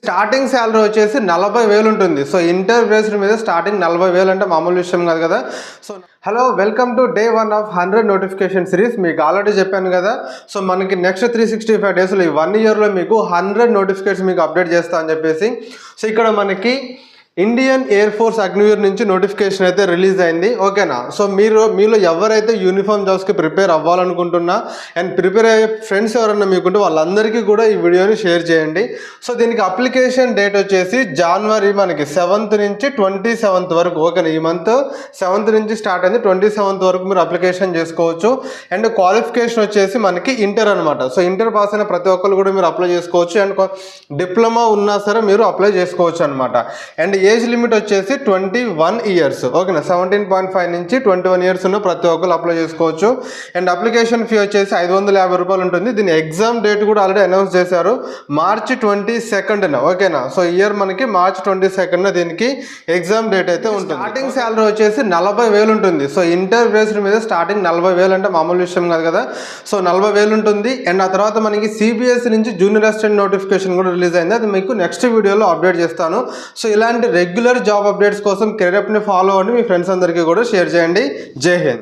Starting salary వచ్చేసి 40,000 ఉంటుంది. So inter based మీద స్టార్టింగ్ 40,000 అంటే మామూలు విషయం కాదు కదా. So hello, welcome to day 1 of 100 notification series. మీకు ఆల్రెడీ చెప్పాను కదా. సో మనకి నెక్స్ట్ 365 డేస్లో ఈ 1 ఇయర్లో మీకు 100 నోటిఫికేషన్ మీకు అప్డేట్ చేస్తా అని చెప్పేసి. సో ఇక్కడ మనకి ఇండియన్ ఎయిర్ ఫోర్స్ అగ్నివీర్ నుంచి నోటిఫికేషన్ అయితే రిలీజ్ అయింది. ఓకేనా. సో మీలో ఎవరైతే యూనిఫామ్ జాబ్స్కి ప్రిపేర్ అవ్వాలనుకుంటున్నా అండ్ ప్రిపేర్ అయ్యే ఫ్రెండ్స్ ఎవరన్నా మీకుంటే వాళ్ళందరికీ కూడా ఈ వీడియోని షేర్ చేయండి. సో దీనికి అప్లికేషన్ డేట్ వచ్చేసి జనవరి మనకి 7th నుంచి 27th వరకు. ఓకేనా. ఈ మంత్ 7th నుంచి స్టార్ట్ అయింది, 27th వరకు మీరు అప్లికేషన్ చేసుకోవచ్చు. అండ్ క్వాలిఫికేషన్ వచ్చేసి మనకి ఇంటర్ అనమాట. సో ఇంటర్ పాస్ అయిన ప్రతి ఒక్కరు కూడా మీరు అప్లై చేసుకోవచ్చు. అండ్ డిప్లొమా ఉన్నా సరే మీరు అప్లై చేసుకోవచ్చు అనమాట. అండ్ ఏజ్ లిమిట్ వచ్చేసి 21 ఇయర్స్. ఓకేనా. 17.5 నుంచి 21 ఇయర్స్ ఉన్న ప్రతి ఒక్కరు అప్లై చేసుకోవచ్చు. అండ్ అప్లికేషన్ ఫీ వచ్చేసి 550 రూపాయలు ఉంటుంది. దీని ఎగ్జామ్ డేట్ కూడా ఆల్రెడీ అనౌన్స్ చేశారు, మార్చి 22nd. ఓకేనా. సో ఇయర్ మనకి మార్చి 22nd దీనికి ఎగ్జామ్ డేట్ అయితే ఉంటుంది. స్టార్టింగ్ శాలరీ వచ్చేసి 40,000 ఉంటుంది. సో ఇంటర్ బేస్డ్ మీద స్టార్టింగ్ 40,000 అంటే మామూలు విషయం కాదు కదా. సో 40,000 ఉంటుంది. అండ్ ఆ తర్వాత మనకి సిబిఎస్ఈ నుంచి జూనియర్ అసిస్టెంట్ నోటిఫికేషన్ కూడా రిలీజ్ అయింది. అది మీకు నెక్స్ట్ వీడియోలో అప్డేట్ చేస్తాను. సో ఇలాంటి రెగ్యులర్ జాబ్ అప్డేట్స్ కోసం కెరీర్ అప్ని ఫాలో అవ్వండి. మీ ఫ్రెండ్స్ అందరికీ కూడా షేర్ చేయండి. జై హింద్.